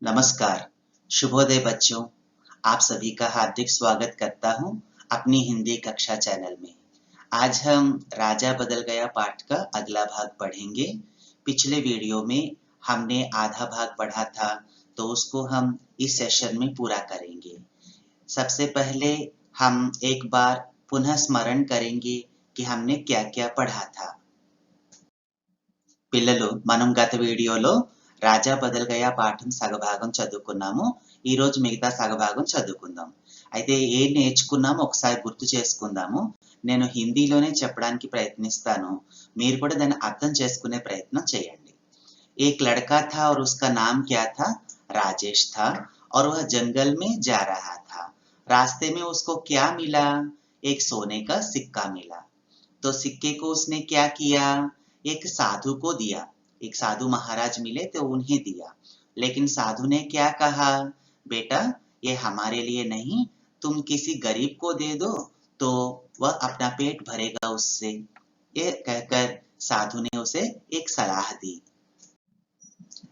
नमस्कार, शुभोदय बच्चों। आप सभी का हार्दिक स्वागत करता हूँ अपनी हिंदी कक्षा चैनल में। आज हम राजा बदल गया पाठ का अगला भाग पढ़ेंगे। पिछले वीडियो में हमने आधा भाग पढ़ा था, तो उसको हम इस सेशन में पूरा करेंगे। सबसे पहले हम एक बार पुनः स्मरण करेंगे कि हमने क्या-क्या पढ़ा था। పిల్లలు మనం గత వీడియోలో రాజా బదల్ గయా పాఠం సగభాగం చదువుకున్నాము. ఈరోజు మిగతా సగభాగం చదువుకుందాం. అయితే ఏం నేర్చుకున్నామో ఒకసారి గుర్తు చేసుకుందాము. నేను హిందీలోనే చెప్పడానికి ప్రయత్నిస్తాను. మీరు కూడా దాన్ని అర్థం చేసుకునే ప్రయత్నం చేయండి. एक लड़का था और उसका नाम क्या था? राजेश था और वह जंगल में जा रहा था। रास्ते में उसको क्या मिला? एक सोने का सिक्का मिला। तो सिक्के को उसने क्या किया? एक साधु को दिया। एक साधु महाराज मिले तो उन्हें दिया। लेकिन साधु ने क्या कहा? बेटा, ये हमारे लिए नहीं, तुम किसी गरीब को दे दो तो वह अपना पेट भरेगा उससे। ये कहकर साधु ने उसे एक सलाह दी।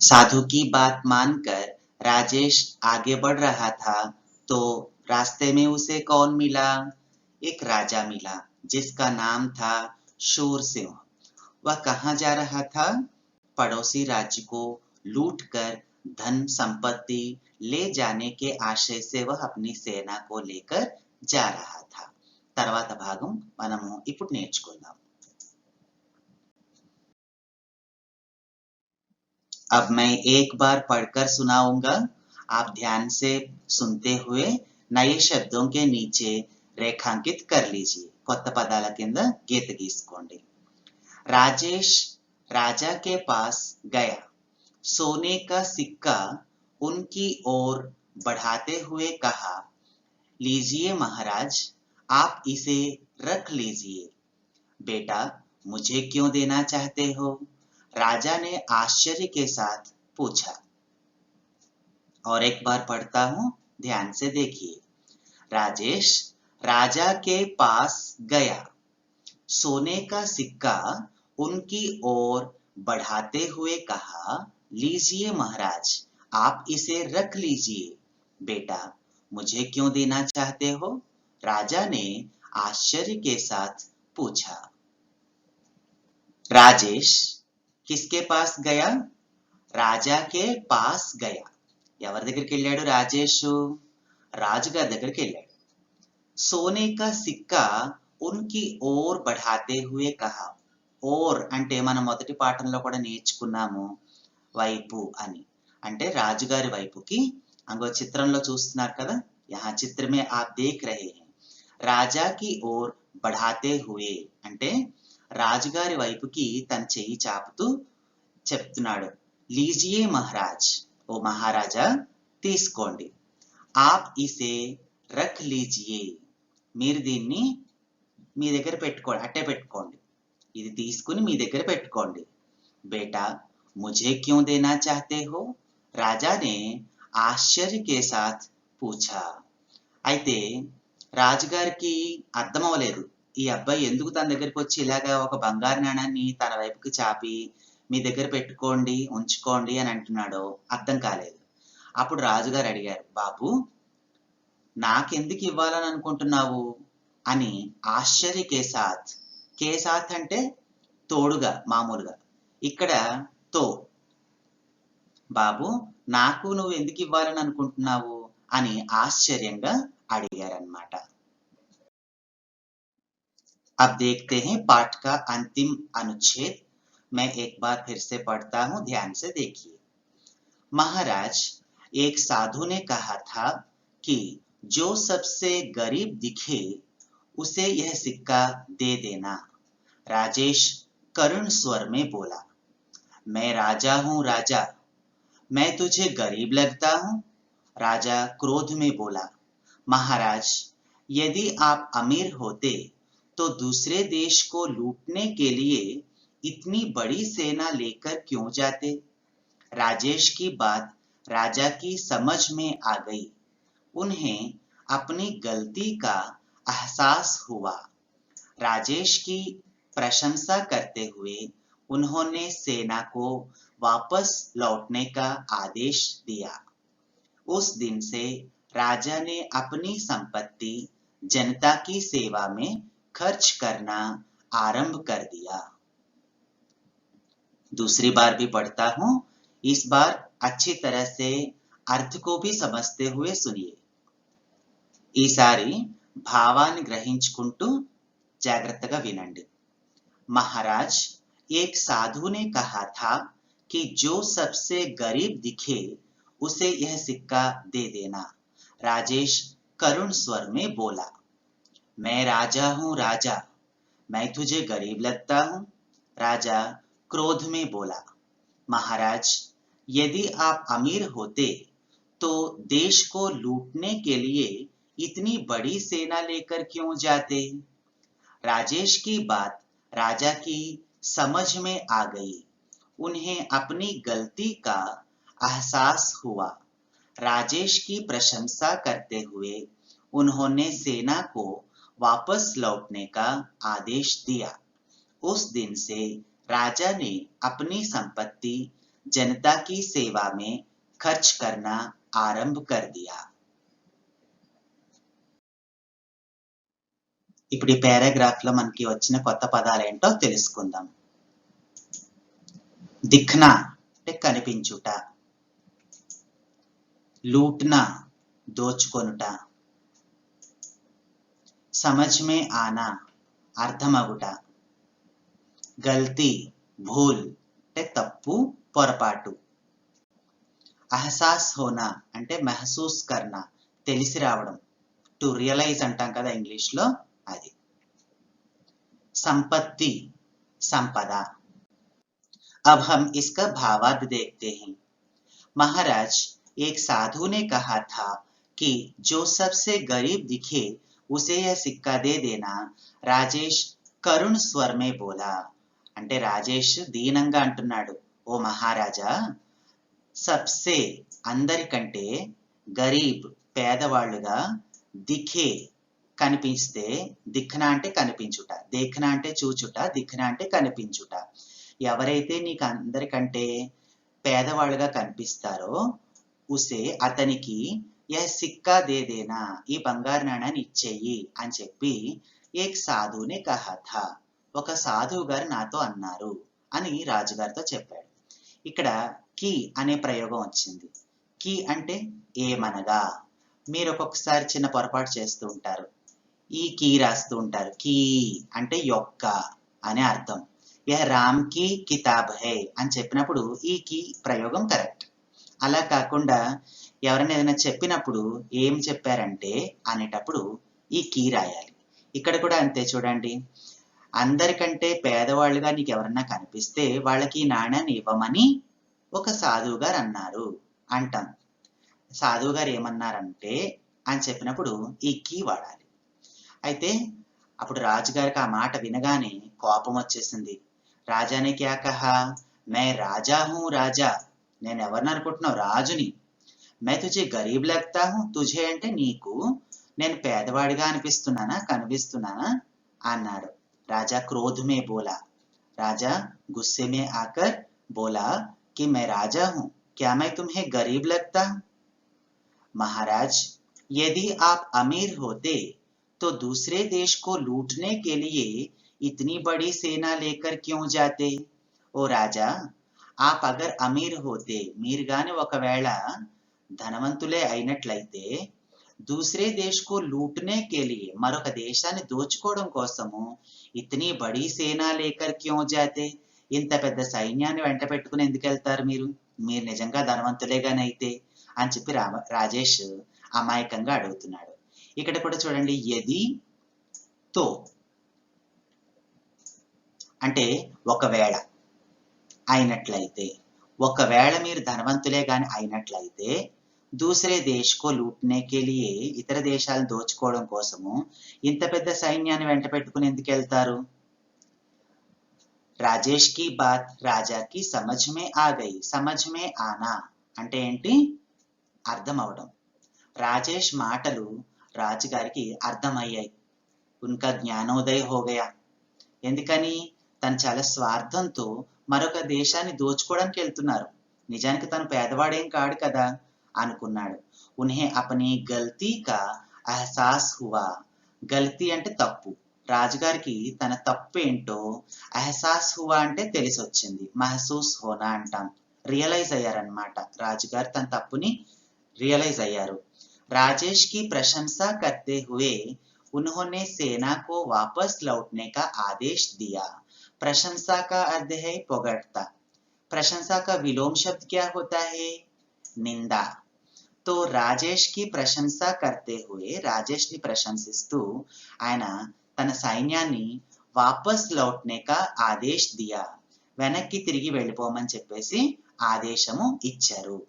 साधु की बात मानकर राजेश आगे बढ़ रहा था, तो रास्ते में उसे कौन मिला? एक राजा मिला जिसका नाम था शूरसिंह। वह कहाँ जा रहा था? पड़ोसी राज्य को लूटकर धन संपत्ति ले जाने के आशय से वह अपनी सेना को लेकर जा रहा था। తర్వాత భాగం మనము ఇప్పుడు నేర్చుకుందాం. अब मैं एक बार पढ़कर सुनाऊंगा. आप ध्यान से सुनते हुए नए शब्दों के नीचे रेखांकित कर लीजिए. కొత్త పదాల కింద గీత గీసుకోండి. राजेश राजा के पास गया. सोने का सिक्का उनकी ओर बढ़ाते हुए कहा, लीजिए महाराज, आप इसे रख लीजिए. बेटा, मुझे क्यों देना चाहते हो? राजा ने आश्चर्य के साथ पूछा. और एक बार पढ़ता हूं, ध्यान से देखिए. राजेश राजा के पास गया. सोने का सिक्का उनकी ओर बढ़ाते हुए कहा, लीजिए महाराज, आप इसे रख लीजिए. बेटा, मुझे क्यों देना चाहते हो? राजा ने आश्चर्य के साथ पूछा. राजेश किसके पास गया? రాజా కే పాస్ గయా. ఎవరి దగ్గరికి వెళ్ళాడు రాజేషు? రాజుగారి దగ్గరికి వెళ్ళాడు. సోనే కా సిక్కా ఉన్కి ఓర్ బఢాతే హుయే కహా. ఓర్ అంటే మనం మొదటి పాఠంలో కూడా నేర్చుకున్నాము, వైపు అని. అంటే రాజుగారి వైపుకి. అంగో చిత్రంలో చూస్తున్నారు కదా, యహా చిత్ర మే ఆప్ దేఖ్ రహే హై. రాజా కి ఓర్ బఢాతే హుయే అంటే రాజుగారి వైపుకి తన చెయ్యి చాపుతూ చెప్తున్నాడు. लीजिए महाराज, ओ महाराजा తీసుకోండి. आप इसे रख लीजिए, మీరు దీన్ని మీ దగ్గర పెట్టుకోండి, అట్టే పెట్టుకోండి. ఇది తీసుకుని మీ దగ్గర పెట్టుకోండి. बेटा, मुझे क्यों देना चाहते हो? राजा ने आश्चर्य के साथ पूछा. అయితే రాజుగారికి అర్థం అవ్వలేదు, ఈ అబ్బాయి ఎందుకు తన దగ్గరికి వచ్చి ఇలాగా ఒక బంగారు నాణాన్ని తన వైపుకి చాపి మీ దగ్గర పెట్టుకోండి, ఉంచుకోండి అని అంటున్నాడో అర్థం కాలేదు. అప్పుడు రాజుగారు అడిగారు, బాబు, నాకెందుకు ఇవ్వాలని అనుకుంటున్నావు అని. ఆశ్చర్య కేసాత్. కేసాత్ అంటే తోడుగా, మామూలుగా. ఇక్కడ తో. బాబు, నాకు నువ్వు ఎందుకు ఇవ్వాలని అనుకుంటున్నావు అని ఆశ్చర్యంగా అడిగారన్నమాట. अब देखते हैं पाठ का अंतिम अनुच्छेद. मैं एक बार फिर से पढ़ता हूं, ध्यान से देखिए. महाराज, एक साधु ने कहा था कि जो सबसे गरीब दिखे उसे यह सिक्का दे देना. राजेश करुण स्वर में बोला, मैं राजा हूं राजा, मैं तुझे गरीब लगता हूं? राजा क्रोध में बोला, महाराज, यदि आप अमीर होते तो दूसरे देश को लूटने के लिए इतनी बड़ी सेना लेकर क्यों जाते? राजेश की बात राजा की समझ में आ गई. उन्हें अपनी गलती का एहसास हुआ. राजेश की प्रशंसा करते हुए उन्होंने सेना को वापस लौटने का आदेश दिया. उस दिन से राजा ने अपनी संपत्ति जनता की सेवा में खर्च करना आरंभ कर दिया। दूसरी बार भी पढ़ता हूं, इस बार अच्छी तरह से अर्थ को भी समझते हुए सुनिए। ఈసారి భావాన్ని గ్రహించుకుంటూ జాగ్రత్తగా వినండి। महाराज, एक साधु ने कहा था कि जो सबसे गरीब दिखे उसे यह सिक्का दे देना। राजेश करुण स्वर में बोला। मैं राजा हूं राजा, मैं तुझे गरीब लगता हूं? राजा क्रोध में बोला। महाराज, यदि आप अमीर होते तो देश को लूटने के लिए इतनी बड़ी सेना लेकर क्यों जाते? राजेश की बात राजा की समझ में आ गई। उन्हें अपनी गलती का एहसास हुआ। राजेश की प्रशंसा करते हुए उन्होंने सेना को वापस लौटने का आदेश दिया। उस दिन से राजा ने अपनी संपत्ति जनता की सेवा में खर्च करना आरंभ कर दिया। ఇప్పుడు ఈ పారాగ్రాఫ్ లో మనకి వచ్చిన కొత్త పదాలు ఏంటో తెలుసుకుందాం। దిఖ్నా అంటే కనిపించుట, లూట్నా దోచుకొనుట, సమజ్ మే ఆనా అర్థమగుట, గల్తీ భూల్ అంటే తప్పు పొరపాటు, అహసాస్ హోనా అంటే మెహసూస్ కర్నా తెలిసి రావడం, టు రియలైజ్ అంటాం కదా ఇంగ్లీష్ లో అది। संपत्ति संपदा। अब हम इसका भावार्थ देखते हैं। महाराज, एक साधु ने कहा था कि जो सबसे गरीब दिखे उसे यह सिक्का दे देना। राजेश करुण स्वर में बोला। అంటే రాజేష్ దీనంగా అంటున్నాడు, ఓ మహారాజా, సబ్సే అందరికంటే, గరీబ్ పేదవాళ్ళుగా, దిఖే కనిపిస్తే, దిఖ్నా అంటే కనిపించుట, దేఖ్నా అంటే చూచుట, దిఖ్నా అంటే కనిపించుట, ఎవరైతే నీకు అందరికంటే పేదవాళ్ళుగా కనిపిస్తారో ఉసే అతనికి యహ్ సిక్కా దే దేనా ఈ బంగారు నాణాన్ని ఇచ్చేయి అని చెప్పి ఏక్ సాధునే కహా థా ఒక సాధువు గారు నాతో అన్నారు అని రాజుగారితో చెప్పాడు। ఇక్కడ కి అనే ప్రయోగం వచ్చింది। కి అంటే ఏమనగా, మీరు ఒక్కొక్కసారి చిన్న పొరపాటు చేస్తూ ఉంటారు, ఈ కీ రాస్తూ ఉంటారు, కీ అంటే యొక్క అనే అర్థం, యహ్ రామ్ కి కితాబ్ హై అని చెప్పినప్పుడు ఈ కీ ప్రయోగం కరెక్ట్। అలా కాకుండా ఎవరైనా ఏదైనా చెప్పినప్పుడు ఏం చెప్పారంటే అనేటప్పుడు ఈ కీ రాయాలి। ఇక్కడ కూడా అంతే చూడండి, అందరికంటే పేదవాళ్ళుగా నీకు ఎవరన్నా కనిపిస్తే వాళ్ళకి ఈ నాణ్యాన్ని ఇవ్వమని ఒక సాధువు గారు అన్నారు అంటాం। సాధువు గారు ఏమన్నారంటే అని చెప్పినప్పుడు ఈ కీ వాడాలి। అయితే అప్పుడు రాజుగారికి ఆ మాట వినగానే కోపం వచ్చేసింది। రాజానే క్యా కహా, మే రాజా హూ రాజా, నేను ఎవరిని అనుకుంటున్నావు, రాజుని। మే తుజే గరీబ్ లగ్తా హూ, తుజే అంటే నీకు, నేను పేదవాడిగా అనిపిస్తున్నానా, కనిపిస్తున్నానా అన్నాడు। రాజా క్రోధ్ మే బోలా, రాజా గుస్సే మే ఆకర్ బోలా कि मैं राजा हूं, क्या मैं तुम्हें गरीब लगता हूं? महाराज, यदि आप अमीर होते तो दूसरे देश को लूटने के लिए इतनी बड़ी सेना लेकर क्यों जाते? ओ राजा, आप अगर अमीर होते, మీరుగాని ఒకవేళ ధనవంతులే అయినట్లయితే, दूसरे देश को लूटने के लिए మరొక దేశాన్ని దోచుకోవడం కోసము ఇతనీ బड़ी सेना लेकर क्यों जाते, ఇంత పెద్ద సైన్యాన్ని వెంట పెట్టుకుని ఎందుకు వెళ్తారు మీరు, మీరు నిజంగా ధనవంతులేగానైతే అని చెప్పి రాజేష్ అమాయకంగా అడుగుతున్నాడు। ఇక్కడ కూడా చూడండి, యది తో అంటే ఒకవేళ అయినట్లయితే, ఒకవేళ మీరు ధనవంతులే గాని అయినట్లయితే, దూసరే దేశ్ కో లూట్నే కే లియే ఇతర దేశాలను దోచుకోవడం కోసము ఇంత పెద్ద సైన్యాన్ని వెంట పెట్టుకుని ఎందుకు వెళ్తారు? రాజేష్ కి బాత్ రాజా కి సమజ్ మే ఆ గయి, సమజ్ మే ఆనా అంటే ఏంటి, అర్థం అవడం। రాజేష్ మాటలు రాజుగారికి అర్థమయ్యాయి, ఉన్కా జ్ఞానోదయ హో గయా। ఎందుకని, తను చాలా స్వార్థంతో మరొక దేశాన్ని దోచుకోవడానికి వెళ్తున్నారు, నిజానికి తను పేదవాడేం కాడు కదా, అనుకున్నాడు. उन्हें अपनी गलती का एहसास हुआ. గల్తీ అంటే తప్పు. రాజుగారికి తన తప్పు ఏంటో ఎహసాస్ హువా అంటే తెలిసొచ్చింది. మహసూస్ హోనా అంటాం. రియలైజ్ అయ్యారనమాట. రాజుగారు తన తప్పుని రియలైజ్ అయ్యారు. రాజేష్ కి ప్రశంसा करते हुए उन्होंने सेना को वापस लौटने का आदेश दिया. प्रशंसा का अर्थ है పొగడ్తా. प्रशंसा का विलोम शब्द क्या होता है? निंदा. तो రాజేష్ కి ప్రశంసా करते हुए రాజేష్ ని ప్రశంసిస్తూ ఆయన తన సైన్యాన్ని వాపస్ లౌట్నే కా ఆదేశ్ దియా. వెనక్కి తిరిగి వెళ్ళిపోమని చెప్పేసి ఆదేశము ఇచ్చారు.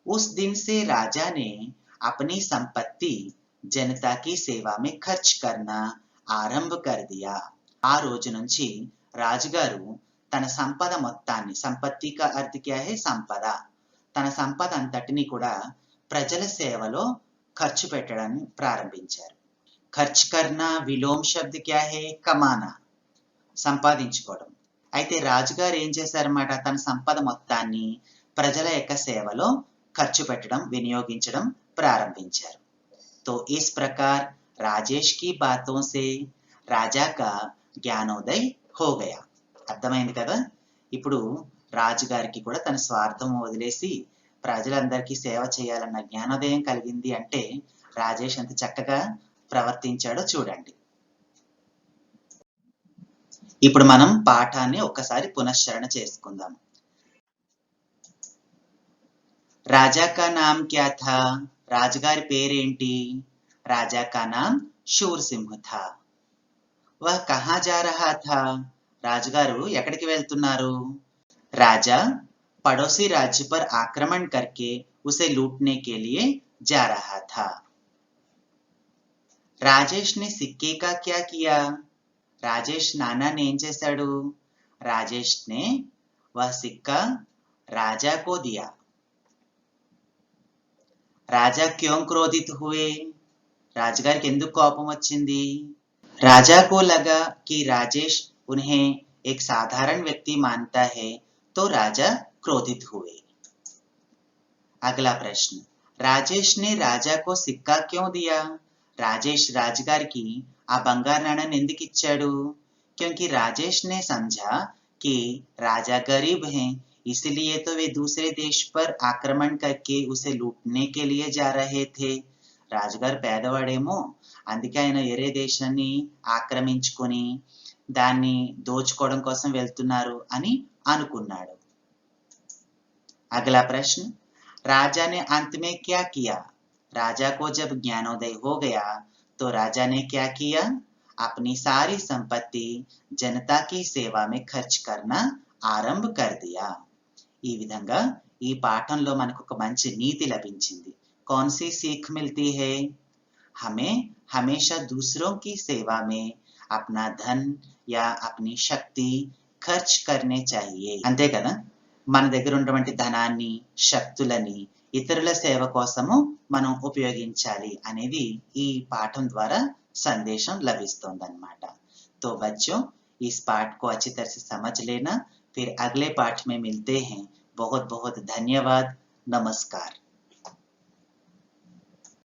उस दिन से राजा ने अपनी संपत्ति जनता की सेवा में खर्च करना आरंभ कर दिया. ఆ రోజు నుంచి రాజుగారు తన సంపద మొత్తాన్ని, సంపత్తి కా అర్థ క్యా హై? సంపద. తన సంపద అంతటిని కూడా ప్రజల సేవలో ఖర్చు పెట్టడాన్ని ప్రారంభించారు. ఖర్చు కర్నా విలోమ్ శబ్ద క్యా హై? కమానా. సంపాదించుకోవడం. అయితే రాజుగారు ఏం చేశారన్నమాట? తన సంపద మొత్తాన్ని ప్రజల యొక్క సేవలో ఖర్చు పెట్టడం, వినియోగించడం ప్రారంభించారు. तो इस प्रकार राजेश की बातों से राजा का జ్ఞానోదయ్ హో గయా. అర్థమైంది కదా? ఇప్పుడు రాజుగారికి కూడా తన స్వార్థం వదిలేసి ప్రజలందరికీ సేవ చేయాలన్న జ్ఞానోదయం కలిగింది. అంటే రాజేష్ ఎంత చక్కగా ప్రవర్తించాడో చూడండి. ఇప్పుడు మనం పాఠాన్ని ఒక్కసారి పునశ్చరణ చేసుకుందాం. రాజా కా నామ్ క్యా థా? రాజుగారి పేరేంటి? రాజా కా నామ్ శూర్ సింహ్ థా. వహ్ కహా జా రహా థా? రాజుగారు ఎక్కడికి వెళ్తున్నారు? రాజా పడోసి राज्य पर आक्रमण करके उसे लूटने के लिए जा रहा था. राजेश ने सिक्के का क्या किया? రాజేష్ నానా ने ఏం చేశాడు? రాజేష్ ने वह सिक्का राजा को दिया. राजा क्यों क्रोधित हुए? రాజుగారికి ఎందుకు కోపం వచ్చింది? राजा को लगा कि राजेश उन्हें एक साधारण व्यक्ति मानता है, तो राजा क्रोधित हुए. अगला प्रश्न, राजेश ने राजा को सिक्का क्यों दिया? राजेश రాజుగారికి ఆ బంగారు నాణాన్ని ఎందుకు ఇచ్చాడు? क्योंकि राजेश ने समझा कि राजा गरीब हैं, इसलिए तो वे दूसरे देश पर आक्रमण करके उसे लूटने के लिए जा रहे थे. రాజుగారు పేదవాడేమో, అందుకే ఆయన వేరే దేశాన్ని ఆక్రమించుకొని దాన్ని దోచుకోవడం కోసం వెళ్తున్నారు అని అనుకున్నాడు. अगला प्रश्न, राजा ने अंत में क्या किया? राजा को जब ज्ञानोदय हो गया तो राजा ने क्या किया? अपनी सारी संपत्ति जनता की सेवा में खर्च करना आरंभ कर दिया. ఈ విధంగా ఈ పాఠంలో మనకు ఒక మంచి నీతి లభించింది. कौन सी सीख मिलती है? हमें हमेशा दूसरों की सेवा में अपना धन या अपनी शक्ति खर्च करने चाहिए. అంతే కదా? మన దగ్గర ఉన్నటువంటి ధనాన్ని, శక్తులని ఇతరుల సేవ కోసము మనం ఉపయోగించాలి అనేది ఈ పాఠం ద్వారా సందేశం లభిస్తోందన్నమాట. तो बच्चों, इस पाठ को अच्छी तरह से समझ लेना. फिर अगले पाठ में मिलते हैं. बहुत बहुत धन्यवाद. नमस्कार.